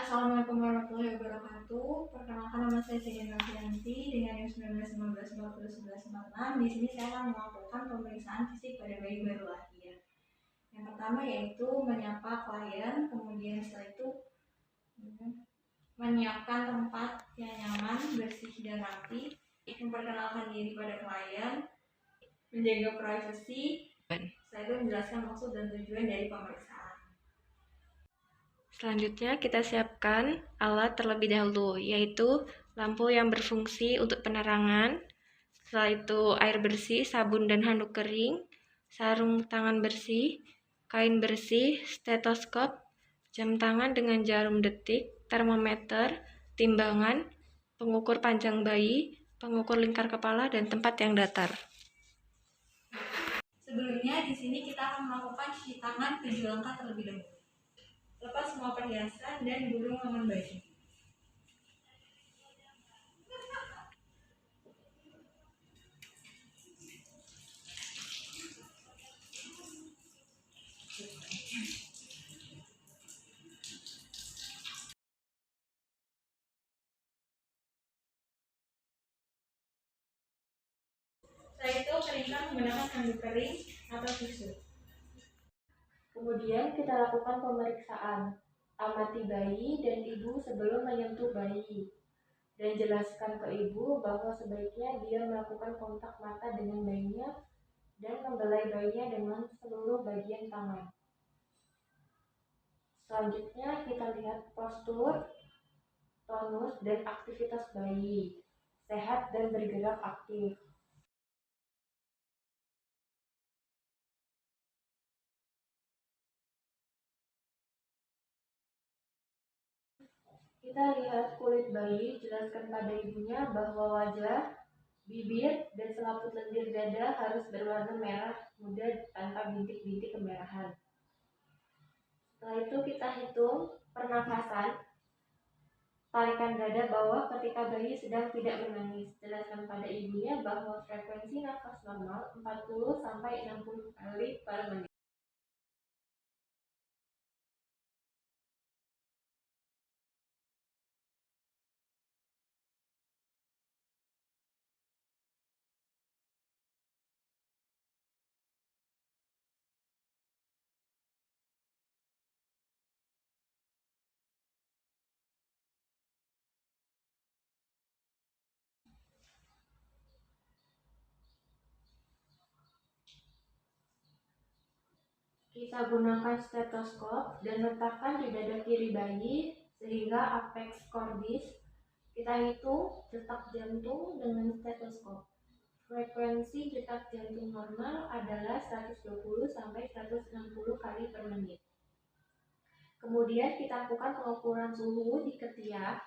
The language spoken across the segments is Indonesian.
Assalamualaikum warahmatullahi wabarakatuh. Perkenalkan, nama saya Siti Novianti dengan NIM 19 19 40 11 46. Di sini saya akan melakukan pemeriksaan fisik pada bayi baru lahir. Yang pertama yaitu menyapa klien, kemudian setelah itu menyiapkan tempat yang nyaman, bersih dan rapi, memperkenalkan diri pada klien, menjaga privasi. Setelah itu menjelaskan maksud dan tujuan dari pemeriksaan. Selanjutnya kita siapkan alat terlebih dahulu, yaitu lampu yang berfungsi untuk penerangan, setelah itu air bersih, sabun dan handuk kering, sarung tangan bersih, kain bersih, stetoskop, jam tangan dengan jarum detik, termometer, timbangan, pengukur panjang bayi, pengukur lingkar kepala, dan tempat yang datar. Sebelumnya di sini kita akan melakukan cuci tangan 7 langkah terlebih dahulu. Lepas semua perhiasan dan gulung lengan baju. Setelah itu keringkan menggunakan handuk kering atau tisu. Kemudian kita lakukan pemeriksaan. Amati bayi dan ibu sebelum menyentuh bayi. Dan jelaskan ke ibu bahwa sebaiknya dia melakukan kontak mata dengan bayinya dan membelai bayinya dengan seluruh bagian tangan. Selanjutnya kita lihat postur, tonus, dan aktivitas bayi, sehat dan bergerak aktif. Kita lihat kulit bayi, jelaskan pada ibunya bahwa wajah, bibir, dan selaput lendir dada harus berwarna merah muda tanpa bintik-bintik kemerahan. Setelah itu kita hitung pernafasan, tarikan dada bawah ketika bayi sedang tidak menangis. Jelaskan pada ibunya bahwa frekuensi nafas normal 40-60 kali per menit. Kita gunakan stetoskop dan letakkan di dada kiri bayi sehingga apex cordis. Kita hitung detak jantung dengan stetoskop. Frekuensi detak jantung normal adalah 120-160 kali per menit. Kemudian kita lakukan pengukuran suhu di ketiak.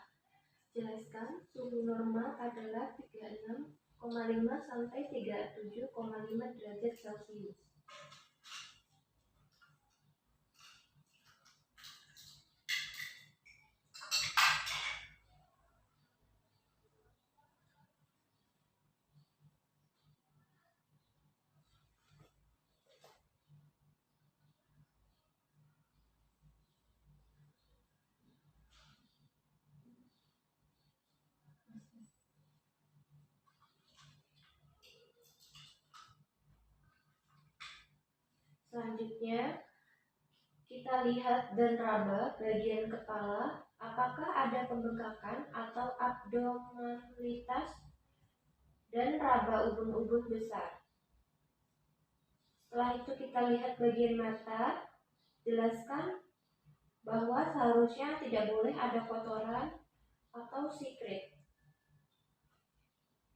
Jelaskan suhu normal adalah 36,5 sampai 37,5 derajat Celcius. Selanjutnya, kita lihat dan raba bagian kepala, apakah ada pembengkakan atau abdominalitas, dan raba ubun-ubun besar. Setelah itu kita lihat bagian mata, jelaskan bahwa seharusnya tidak boleh ada kotoran atau sikret.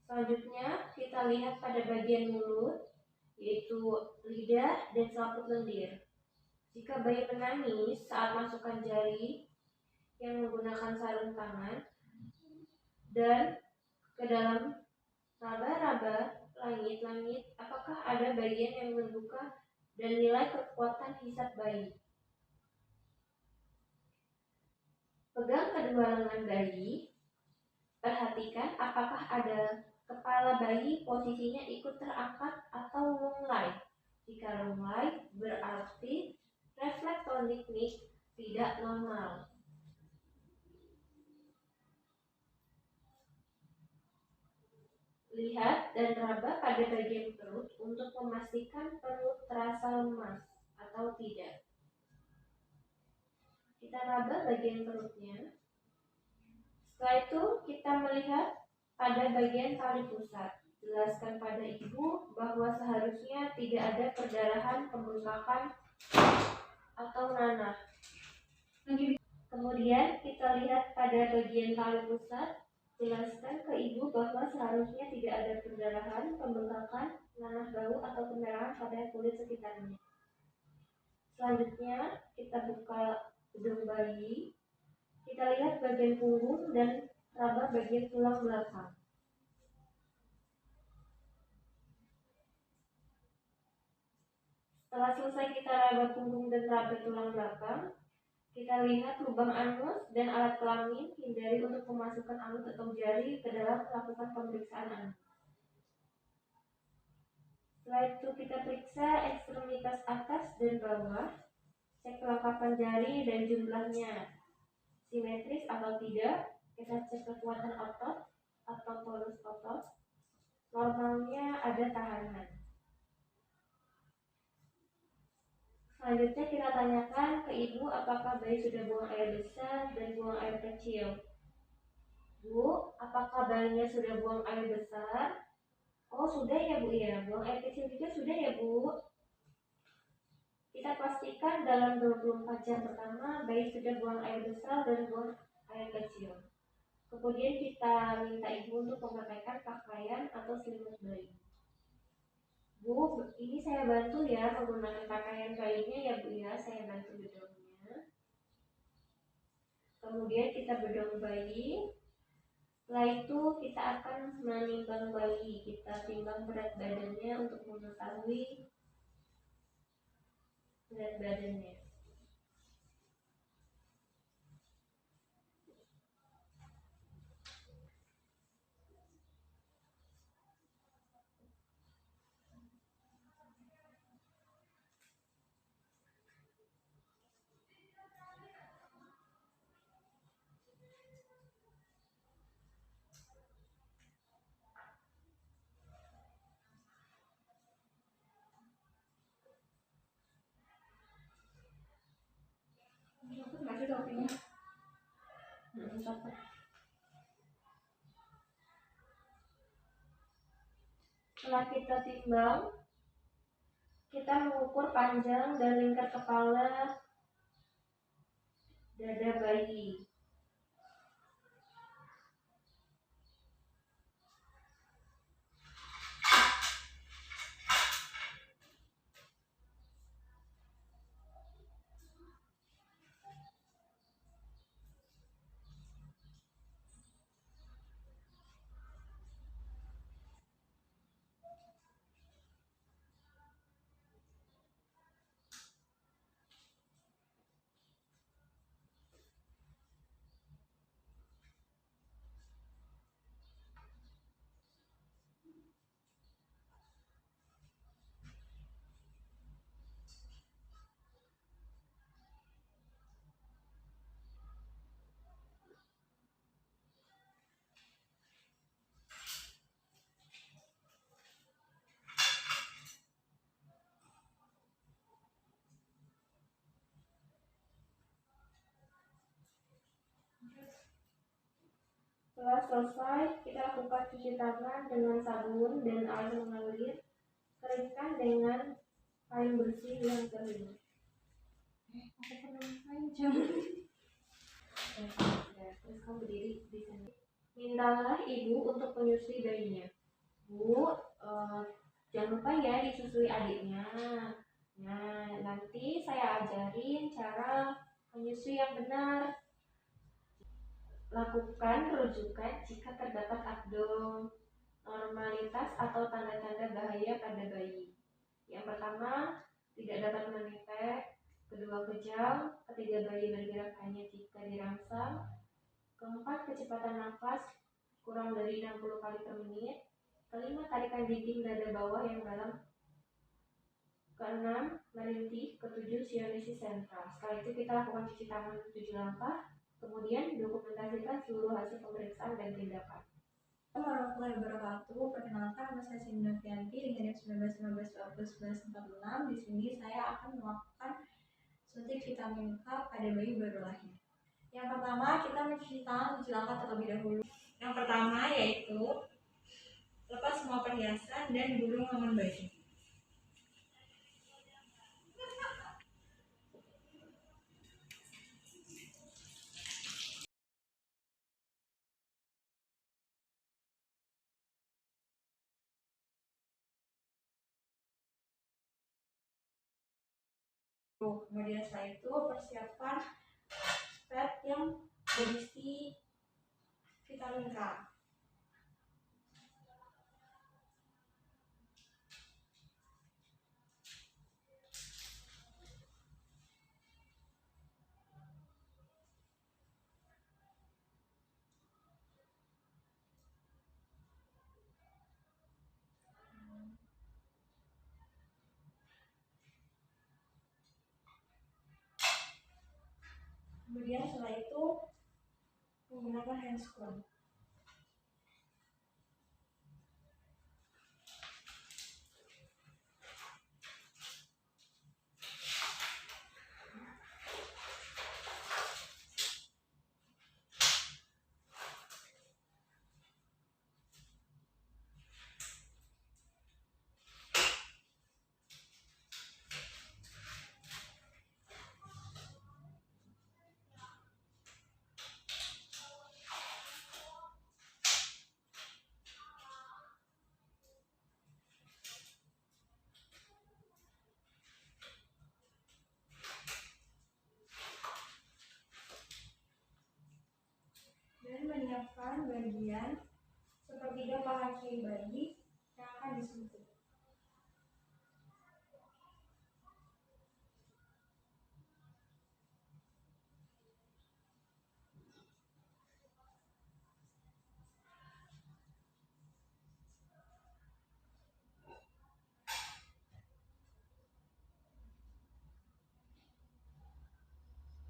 Selanjutnya kita lihat pada bagian mulut, yaitu lidah dan selaput lendir. Jika bayi menangis saat masukkan jari yang menggunakan sarung tangan dan ke dalam raba-raba langit-langit, apakah ada bagian yang terbuka dan nilai kekuatan hisap bayi. Pegang kedua lengan bayi, perhatikan apakah ada kepala bayi posisinya ikut terangkat atau lunglai. Jika lunglai, berarti refleks tonik tidak normal. Lihat dan raba pada bagian perut untuk memastikan perut terasa lemas atau tidak. Kita raba bagian perutnya. Setelah itu kita melihat pada bagian tali pusat. Jelaskan pada ibu bahwa seharusnya tidak ada perdarahan, pembengkakan, atau nanah. Kemudian kita lihat pada bagian tali pusat. Jelaskan ke ibu bahwa seharusnya tidak ada perdarahan, pembengkakan, nanah bau, atau kemerahan pada kulit sekitarnya. Selanjutnya kita buka hidung bayi. Kita lihat bagian punggung dan raba bagian tulang belakang. Setelah selesai kita raba punggung dan raba tulang belakang, kita lihat lubang anus dan alat kelamin. Hindari untuk memasukkan anus atau jari ke dalam melakukan pemeriksaan anus. Setelah itu kita periksa ekstremitas atas dan bawah. Cek kelengkapan jari dan jumlahnya simetris atau tidak. Kita cek kekuatan otot atau tonus otot. Normalnya ada tahanan. Selanjutnya kita tanyakan ke ibu apakah bayi sudah buang air besar dan buang air kecil. Bu, apakah bayinya sudah buang air besar? Oh, sudah ya bu ya. Buang air kecil juga sudah ya bu. Kita pastikan dalam 24 jam pertama bayi sudah buang air besar dan buang air kecil. Kemudian kita minta ibu untuk memakaikan pakaian atau selimut bayi. Bu, ini saya bantu ya menggunakan pakaian bayinya ya bu ya. Saya bantu bedongnya. Kemudian kita bedong bayi. Setelah itu kita akan menimbang bayi. Kita timbang berat badannya untuk mengetahui berat badannya. Masih topinya. Setelah kita timbang, kita mengukur panjang dan lingkar kepala dada bayi. Setelah selesai, kita lakukan cuci tangan dengan sabun dan air mengalir. Keringkan dengan kain bersih yang kering. Aku perlu panjang. Terus kamu berdiri di sini. Mintalah ibu untuk menyusui bayinya. Bu, jangan lupa ya disusui adiknya. Nah, nanti saya ajarin cara menyusui yang benar. Lakukan rujukan jika terdapat abnormalitas atau tanda-tanda bahaya pada bayi. Yang pertama, tidak dapat menetek. Kedua, kejang. Ketiga, bayi bergerak hanya jika dirangsang. Keempat, kecepatan nafas kurang dari 60 kali per menit. Kelima, tarikan dinding dada bawah yang dalam. Keenam, merintih. Ketujuh, sionistis sentral. Setelah itu kita lakukan cuci tangan 7 langkah. Kemudian dokumentasikan seluruh hasil pemeriksaan dan tindakan. Warahmatullahi wabarakatuh. Perkenalkan, nama saya Cindy Novianti dengan NIM 1915 Di sini saya akan melakukan suntik vitamin K pada bayi baru lahir. Yang pertama, kita mencuci tangan 7 langkah terlebih dahulu. Yang pertama yaitu lepas semua perhiasan dan gulung lengan baju. Kemudian setelah itu persiapkan pad yang berisi vitamin K. Kemudian setelah itu menggunakan handscreen. Dan menyiapkan bagian sepertiga paha kiri bayi yang akan disuntik.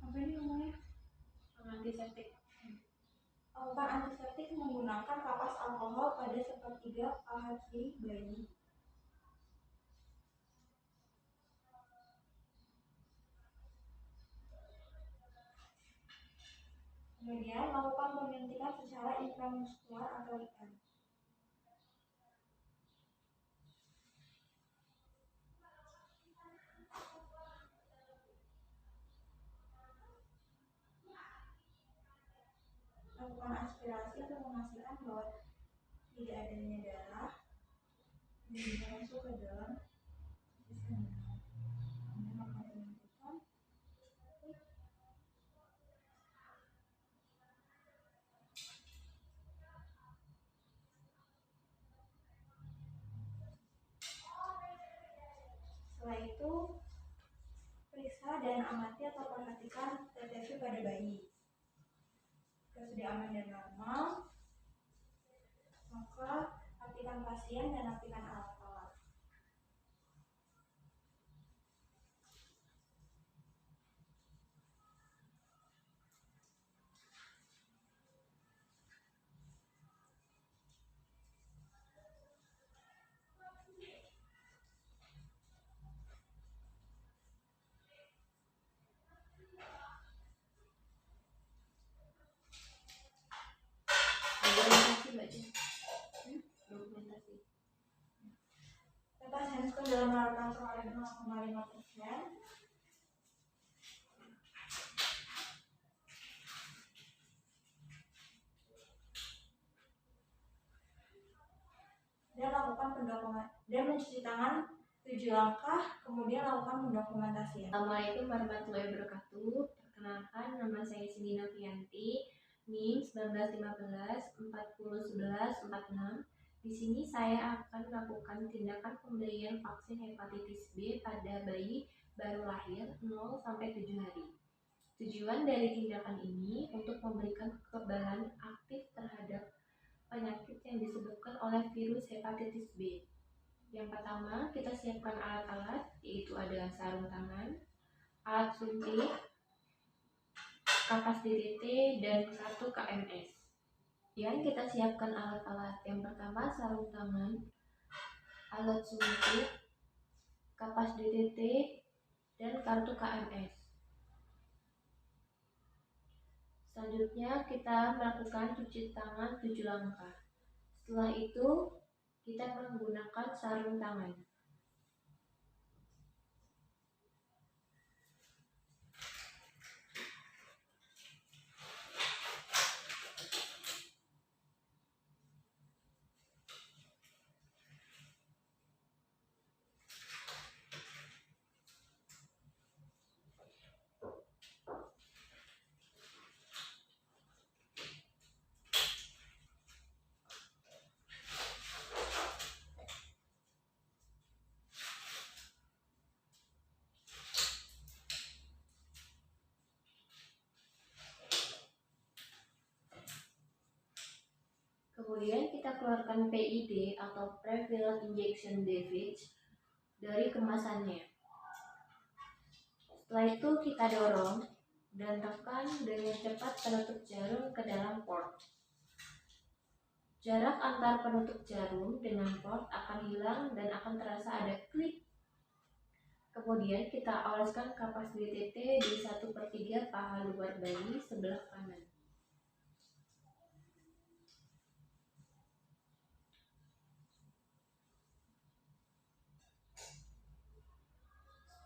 Apa ini namanya? Antiseptik. Lakukan antiseptik menggunakan kapas alkohol pada sepertiga paha kiri bayi. Kemudian lakukan penyuntikan secara intramuskular atau IM. Lakukan aspirasi untuk memastikan bahwa tidak adanya darah yang masuk ke dalam sistem. Kemudian lakukan penyuntikan. Setelah itu periksa dan amati atau perhatikan TTV pada bayi. Jika sudah aman dan normal, maka rapikan pasien dan rapikan alat-alat. Dokumentasi baca. Dokumentasi. Lepas handscreen dalam melakukan perolahan 0,5%. Dan lakukan pendokumentasian dan mencuci tangan 7 langkah, kemudian lakukan pendokumentasian. Assalamualaikum warahmatullahi wabarakatuh. Perkenalkan, nama saya Cindy Novianti, NIM 1915 401146. Di sini saya akan melakukan tindakan pemberian vaksin hepatitis B pada bayi baru lahir 0 sampai 7 hari. Tujuan dari tindakan ini untuk memberikan kekebalan aktif terhadap penyakit yang disebabkan oleh virus hepatitis B. Yang pertama, kita siapkan alat-alat, yaitu ada sarung tangan, alat suntik, kapas DTT, dan kartu KMS. Kemudian kita siapkan alat-alat. Yang pertama sarung tangan, alat suntik, kapas DTT, dan kartu KMS. Selanjutnya kita melakukan cuci tangan 7 langkah. Setelah itu kita menggunakan sarung tangan. Kemudian kita keluarkan PID atau Prefilled Injection Device dari kemasannya. Setelah itu kita dorong dan tekan dengan cepat penutup jarum ke dalam port. Jarak antar penutup jarum dengan port akan hilang dan akan terasa ada klik. Kemudian kita oleskan kapas DTT di 1/3 paha luar bayi sebelah kanan.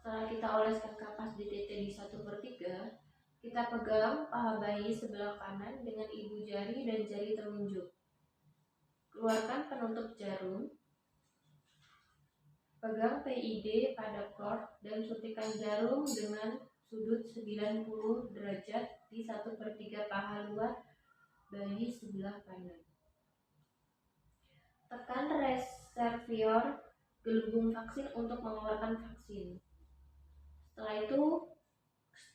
Setelah kita oleskan kapas DTT di 1/3, kita pegang paha bayi sebelah kanan dengan ibu jari dan jari telunjuk. Keluarkan penutup jarum. Pegang PID pada port dan suntikan jarum dengan sudut 90 derajat di 1/3 paha luar bayi sebelah kanan. Tekan reservoir gelembung vaksin untuk mengeluarkan vaksin.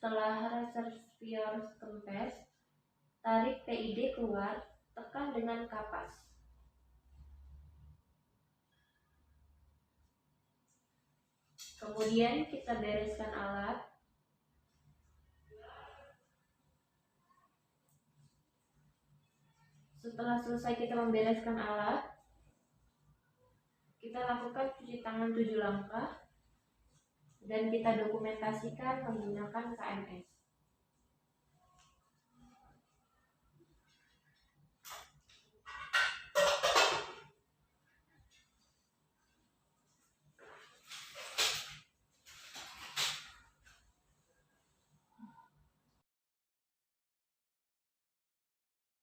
Setelah reservoir kempes, tarik PID keluar, tekan dengan kapas. Kemudian kita bereskan alat. Setelah selesai kita membereskan alat, kita lakukan cuci tangan 7 langkah dan kita dokumentasikan menggunakan KMS.